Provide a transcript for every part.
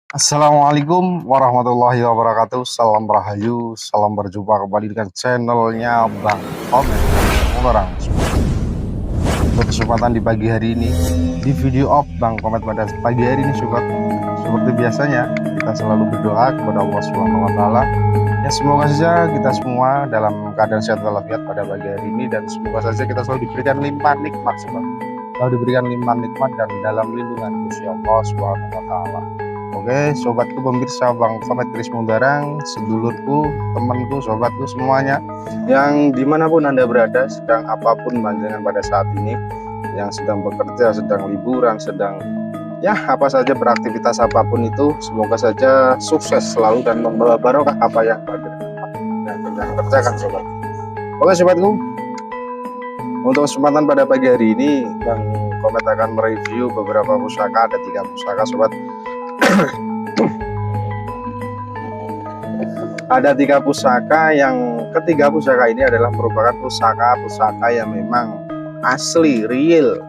Assalamualaikum warahmatullahi wabarakatuh. Salam Rahayu, salam berjumpa kembali dengan channelnya Bang Komet dan orang. Untuk kesempatan di pagi hari ini, di video of Bang Komet pada pagi hari ini, sobat, seperti biasanya kita selalu berdoa kepada Allah Subhanahu Wa Taala. Ya, semoga saja kita semua dalam keadaan sehat walafiat pada pagi hari ini, dan semoga saja kita selalu diberikan limpahan nikmat, sobat. Selalu diberikan limpahan nikmat dan dalam lindungan Gusti Allah Subhanahu Wa Taala. Oke, sobatku pemirsa Bang Komet Kris Munggarang, sedulurku, temanku, sobatku semuanya, yang dimanapun Anda berada, sedang apapun panjangan pada saat ini, yang sedang bekerja, sedang liburan, sedang ya apa saja beraktivitas apapun itu, semoga saja sukses selalu dan membawa barokah apa yang sedang kerjakan, sobat. Oke, sobatku, untuk kesempatan pada pagi hari ini, Bang Komet akan mereview beberapa pusaka, ada 3 pusaka, sobat. Ada 3 pusaka, yang ketiga pusaka ini adalah merupakan pusaka yang memang asli, real,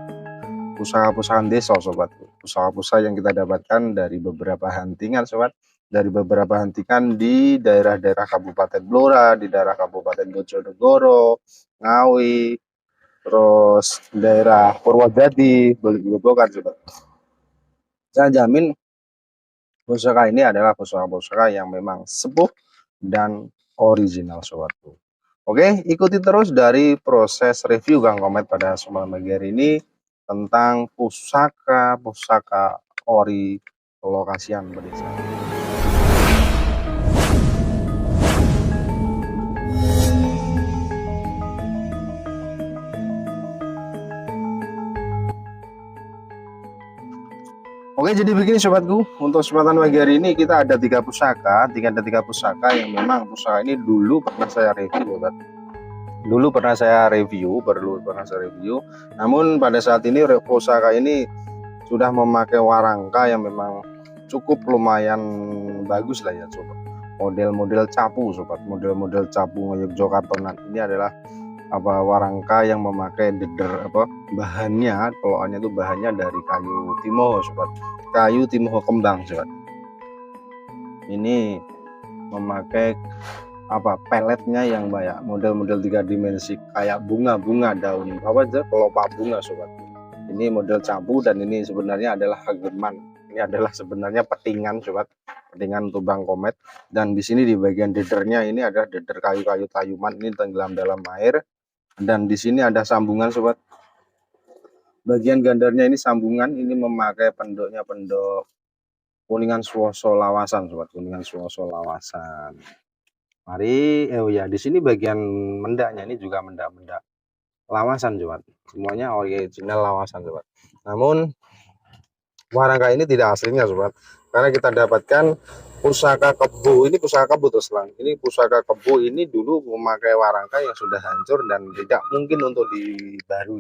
pusaka-pusaka desa, sobat. Pusaka-pusaka yang kita dapatkan dari beberapa huntingan, sobat, dari beberapa huntingan di daerah-daerah Kabupaten Blora, di daerah Kabupaten Bojonegoro, Ngawi, terus daerah Purwodadi, Grobogan, sobat. Saya jamin pusaka ini adalah pusaka-pusaka yang memang sepuh dan original, sobatku. Oke, ikuti terus dari proses review Kang Komet pada semalam pagi hari ini tentang pusaka-pusaka ori lokasian pedesaan. Oke, jadi begini sobatku, untuk kesempatan pagi hari ini kita ada 3 pusaka, ada 3 pusaka yang memang pusaka ini dulu pernah saya review, sobat. Dulu pernah saya review, namun pada saat ini pusaka ini sudah memakai warangka yang memang cukup lumayan bagus lah ya, sobat. Model-model capu, sobat, model-model capu Yogyakarta ini adalah warangka yang memakai bahannya, poloannya itu bahannya dari kayu timoho, sobat, kayu timoho kembang, sobat. Ini memakai peletnya yang banyak, model-model 3 dimensi kayak bunga-bunga daun pelopak bunga, sobat. Ini model capu, dan ini sebenarnya adalah hageman. Ini adalah sebenarnya petingan, sobat, petingan untuk Bang Komet. Dan di sini di bagian dedernya ini adalah deder kayu-kayu tayuman, ini tenggelam dalam air. Dan di sini ada sambungan, sobat. Bagian gandarnya ini sambungan, ini memakai pendoknya pendok Kuningan Suwoso Lawasan, sobat, Kuningan Suwoso Lawasan. Mari, di sini bagian mendaknya ini juga mendak-mendak Lawasan, sobat. Semuanya original Lawasan, sobat. Namun warangka ini tidak aslinya, sobat, karena kita dapatkan pusaka kebo. Ini pusaka kebo terus lang. Ini pusaka kebo ini dulu memakai warangka yang sudah hancur dan tidak mungkin untuk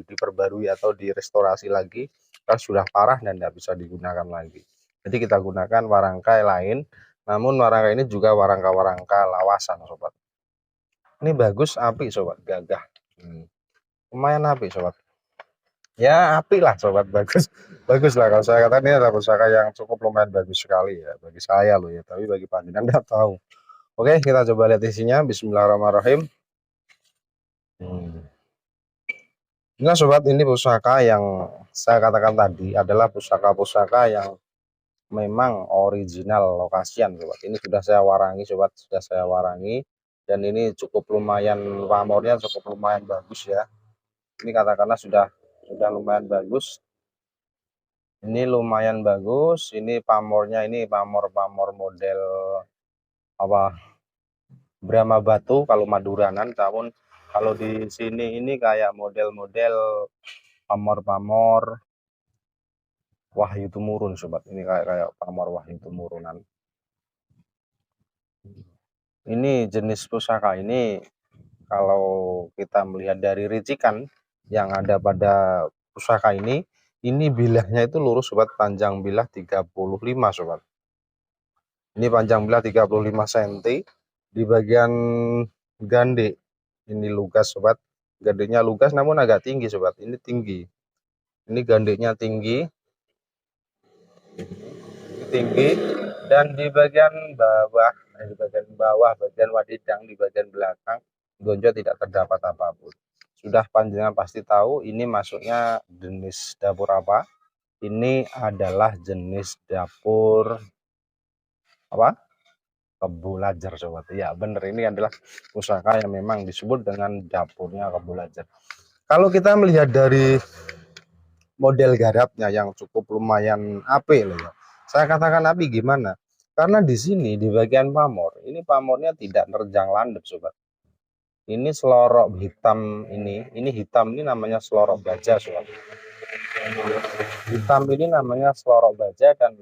diperbarui atau direstorasi lagi, karena sudah parah dan tidak bisa digunakan lagi. Jadi kita gunakan warangka lain, namun warangka ini juga warangka Lawasan, sobat. Ini bagus, api, sobat, gagah. Lumayan api, sobat. Ya api lah, sobat, bagus lah kalau saya katakan. Ini adalah pusaka yang cukup lumayan bagus sekali ya bagi saya loh ya, tapi bagi panjenengan tidak tahu. Oke, kita coba lihat isinya. Bismillahirrahmanirrahim. Nah sobat, ini pusaka yang saya katakan tadi adalah pusaka-pusaka yang memang original lokasian, sobat. Ini sudah saya warangi, sobat, sudah saya warangi, dan ini cukup lumayan, pamornya cukup lumayan bagus ya. Ini katakanlah sudah lumayan bagus. Ini lumayan bagus. Ini pamornya, ini pamor model Brahma Batu kalau Maduranan. Namun kalau di sini ini kayak model-model pamor Wahyu Tumurun, sobat. Ini kayak pamor Wahyu Tumurunan. Ini jenis pusaka ini kalau kita melihat dari ricikan yang ada pada pusaka ini bilahnya itu lurus, sobat, panjang bilah 35, sobat. Ini panjang bilah 35 cm. Di bagian gande ini lugas, sobat. Gandenya lugas namun agak tinggi, sobat. Ini tinggi. Ini gandenya tinggi. Ini tinggi. Dan di bagian bawah, bagian wadidang, di bagian belakang gonjo tidak terdapat apapun. Sudah panjenengan pasti tahu ini masuknya jenis dapur apa? Ini adalah jenis dapur apa? Kebulajar sobat. Ya benar, ini adalah pusaka yang memang disebut dengan dapurnya Kebulajar. Kalau kita melihat dari model garapnya yang cukup lumayan apik loh ya. Saya katakan api gimana? Karena di sini di bagian pamor, ini pamornya tidak nerjang landep sobat. Ini selorok hitam ini hitam ini namanya selorok baja sobat. Hitam ini namanya selorok baja dan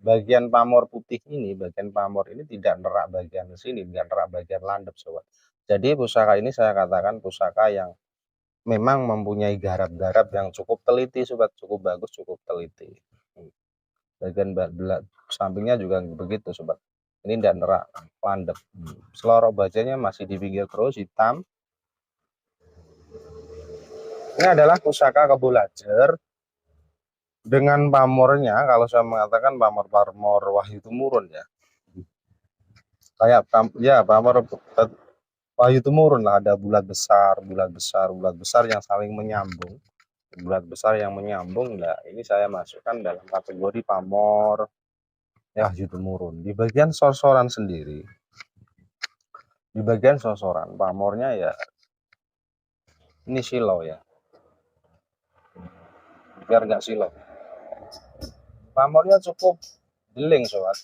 bagian pamor putih ini, bagian pamor ini tidak nerak bagian sini, tidak nerak bagian landep sobat. Jadi pusaka ini saya katakan pusaka yang memang mempunyai garap-garap yang cukup teliti sobat, cukup bagus, cukup teliti. Bagian sampingnya juga begitu sobat, ini tidak nerak landep. Selorok bajanya masih di pinggir terus hitam. Ini adalah pusaka Kebulajar dengan pamornya, kalau saya mengatakan pamor Wahyu Tumurun ya, kayak ya pamor Wahyu Tumurun lah, ada bulat besar yang saling menyambung, bulat besar yang menyambung. Nah ini saya masukkan dalam kategori pamor ya Wahyu Tumurun. Di bagian sorsoran sendiri, di bagian sorsoran pamornya ya ini silau ya, biar nggak silau, pamornya cukup deling sobat.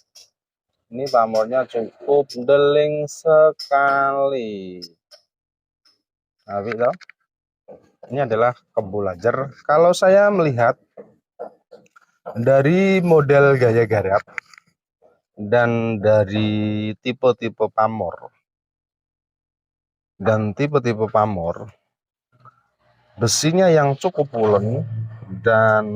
Ini pamornya cukup deling sekali. Nah, gitu. Ini adalah Kebulajar. Kalau saya melihat dari model gaya garap dan dari tipe-tipe pamor besinya yang cukup pulen dan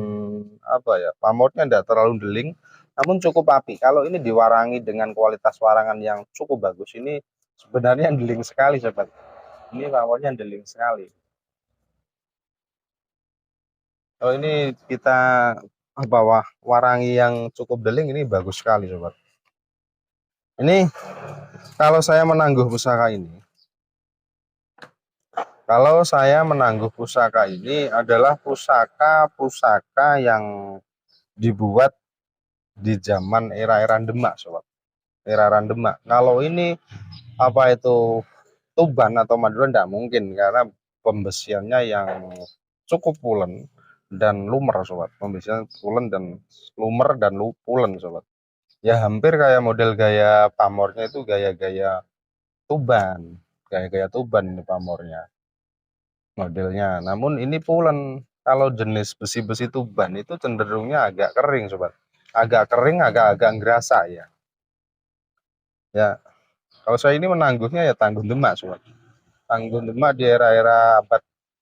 apa ya, pamornya tidak terlalu deling, namun cukup api. Kalau ini diwarangi dengan kualitas warangan yang cukup bagus, ini sebenarnya deling sekali sobat. Ini pamornya deling sekali. Kalau ini kita bawah warangi yang cukup deling, ini bagus sekali sobat. Ini kalau saya menangguh pusaka ini, adalah pusaka yang dibuat di zaman era-era Demak sobat. Era Demak. Kalau ini apa itu Tuban atau Madura tidak mungkin, karena pembesiannya yang cukup pulen dan lumer sobat. Pembesian pulen dan lumer dan pulen sobat. Ya hampir kayak model gaya pamornya itu gaya-gaya Tuban. Gaya-gaya Tuban ini pamornya. Modelnya. Namun ini pulen. Kalau jenis besi-besi Tuban itu cenderungnya agak kering sobat. Agak kering, agak-agak ngerasa ya. Ya, kalau saya ini menangguhnya ya Tangguh Demak sobat. Tangguh Demak di era-era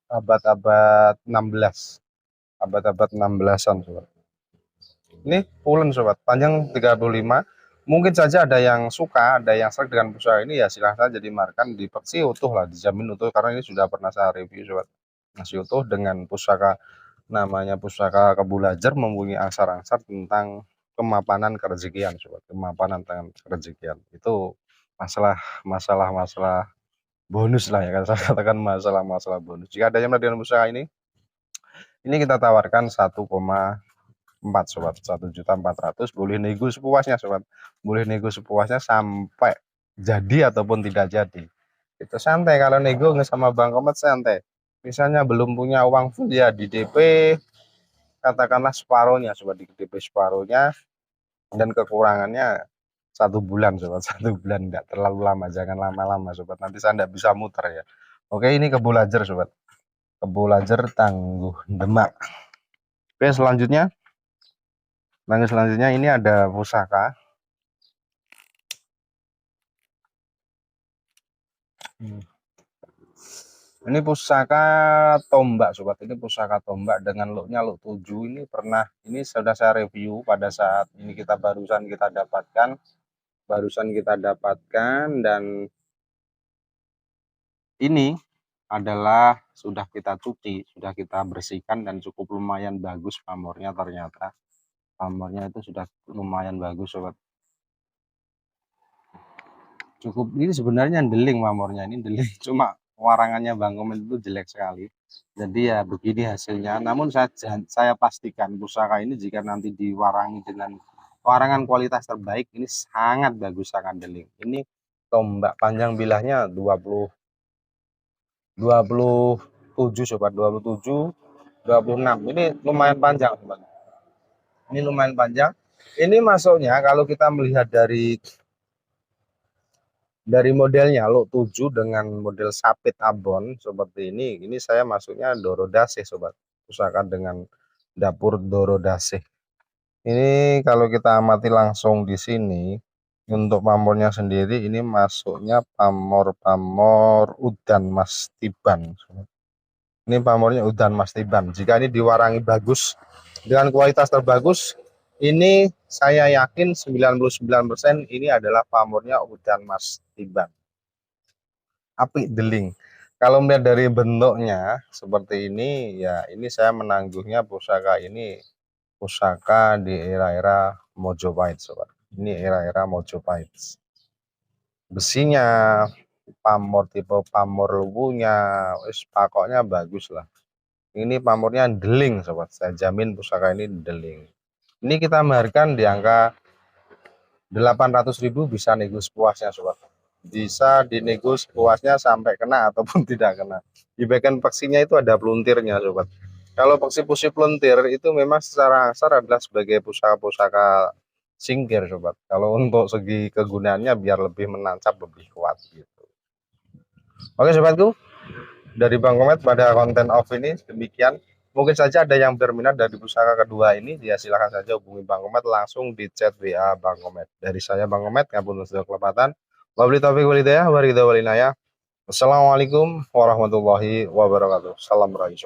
abad 16. Abad-abad 16-an sobat. Ini pulen sobat, panjang 35. Mungkin saja ada yang suka, ada yang serak dengan pusaka ini, ya silahkan saja dimarkan, dipeksi utuh lah, dijamin utuh, karena ini sudah pernah saya review sobat. Masih utuh dengan pusaka namanya pusaka Kebulajar, mempunyai angsar-angsar tentang kemapanan kerezekian sobat, kemapanan tangan kerezekian. Itu masalah bonus lah ya, kan saya katakan masalah bonus. Jika ada yang melihat dengan pusaka ini kita tawarkan 1,4 sobat, 1.400.000. Boleh nego sepuasnya sobat, boleh nego sepuasnya sampai jadi ataupun tidak jadi, itu santai. Kalau nego nggak sama Bang Komet santai. Misalnya belum punya uang full ya di DP, katakanlah separuhnya sobat, di DP separuhnya, dan kekurangannya 1 bulan sobat. 1 bulan, tidak terlalu lama, jangan lama-lama sobat, nanti saya tidak bisa muter ya. Oke, ini Kebulajar sobat, Kebulajar Tangguh Demak. Oke, selanjutnya ini ada pusaka. Ini pusaka tombak sobat, ini pusaka tombak dengan looknya look 7. Ini pernah, ini sudah saya review pada saat ini kita barusan kita dapatkan, dan ini adalah sudah kita cuci, sudah kita bersihkan, dan cukup lumayan bagus pamornya. Ternyata pamornya itu sudah lumayan bagus sobat. cukup. Ini sebenarnya deling pamornya, ini deling cuma warangannya Bang Komet itu jelek sekali. Jadi ya begini hasilnya. Namun saya pastikan pusaka ini jika nanti diwarangi dengan warangan kualitas terbaik, ini sangat bagus, sangat deling. Ini tombak panjang bilahnya 27 sobat, 26. Ini lumayan panjang sobat. Ini lumayan panjang. Ini masuknya kalau kita melihat dari modelnya Lo 7 dengan model sapit abon seperti ini saya masuknya Dorodase sobat, pusaka dengan dapur Dorodase. Ini kalau kita amati langsung di sini untuk pamornya sendiri, ini masuknya pamor udan mas tiban. Ini pamornya udan mas tiban. Jika ini diwarangi bagus dengan kualitas terbagus, ini saya yakin 99% ini adalah pamornya udan mas tiban. Api deling. Kalau melihat dari bentuknya seperti ini, ya ini saya menangguhnya pusaka ini pusaka di era-era Mojopahit sobat. Ini era-era Mojopahit. Besinya, pamor tipe pamor lubunya, pokoknya bagus lah. Ini pamornya deling sobat, saya jamin pusaka ini deling. Ini kita menghargakan di angka 800.000, bisa negus puasnya sobat. Bisa dinegus puasnya sampai kena ataupun tidak kena. Di bagian peksinya itu ada peluntirnya sobat. Kalau peksi pusi peluntir itu memang secara kasar adalah sebagai pusaka-pusaka singkir sobat. Kalau untuk segi kegunaannya biar lebih menancap, lebih kuat gitu. Oke sobatku, dari Bang Komet pada konten off ini demikian. Mungkin saja ada yang berminat dari pusaka kedua ini, ya silahkan saja hubungi Bang Komet langsung di chat WA Bang Komet. Dari saya Bang Komet, ngapunten segala kelepatan. Wabillahi taufiq wal hidayah, wa ridha wal inayah. Wassalamualaikum warahmatullahi wabarakatuh. Salam raih.